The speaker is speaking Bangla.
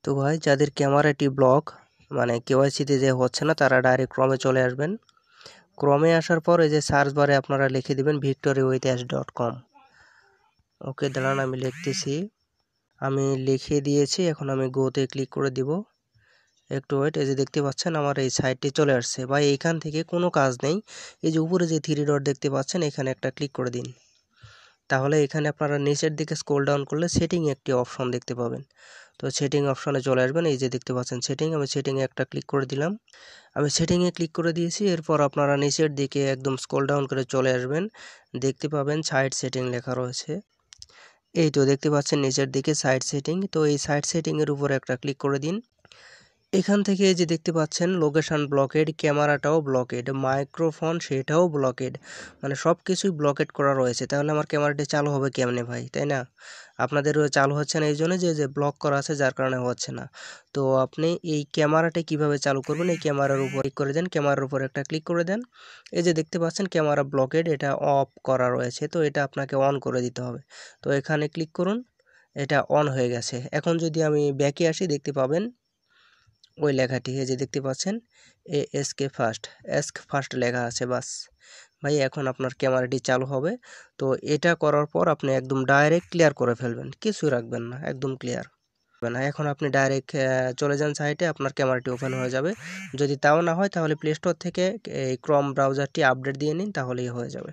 তো ভাই যাদের ক্যামেরাটি ব্লক মানে কেওয়াইসিতে যে হচ্ছে না তারা ডাইরেক্ট ক্রমে চলে আসবেন। ক্রমে আসার পর এই যে সার্চ বারে আপনারা লিখে দিবেন victorywiths.com। ওকে দাঁড়ান আমি লিখতেছি। আমি লিখে দিয়েছি, এখন আমি গোতে ক্লিক করে দিব। একটু ওয়েট, এই যে দেখতে পাচ্ছেন আমার এই সাইটটি চলে আসছে। ভাই এইখান থেকে কোনো কাজ নেই, এই যে উপরে যে 3 ডট দেখতে পাচ্ছেন এখানে একটা ক্লিক করে দিন। তাহলে এখানে আপনারা নিচের দিকে স্ক্রল ডাউন করলে সেটিং একটি অপশন দেখতে পাবেন। তো সেটিং অপশনে চলে আসবেন, এই যে দেখতে পাচ্ছেন সেটিং, আমি সেটিংয়ে একটা ক্লিক করে দিলাম। আমি সেটিংয়ে ক্লিক করে দিয়েছি। এরপর আপনারা নিচের দিকে একদম স্ক্রল ডাউন করে চলে আসবেন, দেখতে পাবেন সাইট সেটিং লেখা রয়েছে। এই তো দেখতে পাচ্ছেন নিচের দিকে সাইট সেটিং। তো এই সাইট সেটিংয়ের উপরে একটা ক্লিক করে দিন। এখান থেকে এই যে দেখতে পাচ্ছেন লোকেশন ব্লকেড, ক্যামেরাটাও ব্লকেড, মাইক্রোফোন সেটাও ব্লকেড, মানে সব কিছুই ব্লকেড করা রয়েছে। তাহলে আমার ক্যামেরাটি চালু হবে কেমনে ভাই, তাই না? আপনাদেরও চালু হচ্ছে না এই জন্য যে ব্লক করা আছে, যার কারণে হচ্ছে না। তো আপনি এই ক্যামেরাটি কিভাবে চালু করবেন, এই ক্যামেরার উপর ক্লিক করে দেন, ক্যামেরার উপর একটা ক্লিক করে দেন। এই যে দেখতে পাচ্ছেন ক্যামেরা ব্লকেড, এটা অফ করা রয়েছে, তো এটা আপনাকে অন করে দিতে হবে। তো এখানে ক্লিক করুন, এটা অন হয়ে গেছে। এখন যদি আমি ব্যাকে আসি দেখতে পাবেন ওই লেখাটি, এই যে দেখতে পাচ্ছেন এস্ক ফার্স্ট লেখা আছে। বাস ভাই এখন আপনার ক্যামেরাটি চালু হবে। তো এটা করার পর আপনি একদম ডাইরেক্ট ক্লিয়ার করে ফেলবেন, কিছু রাখবেন না, একদম ক্লিয়ার না। এখন আপনি ডাইরেক্ট চলে যান সাইটে, আপনার ক্যামেরাটি ওপেন হয়ে যাবে। যদি তাও না হয় তাহলে প্লে স্টোর থেকে এই ক্রোম ব্রাউজারটি আপডেট দিয়ে নিন, তাহলেই হয়ে যাবে।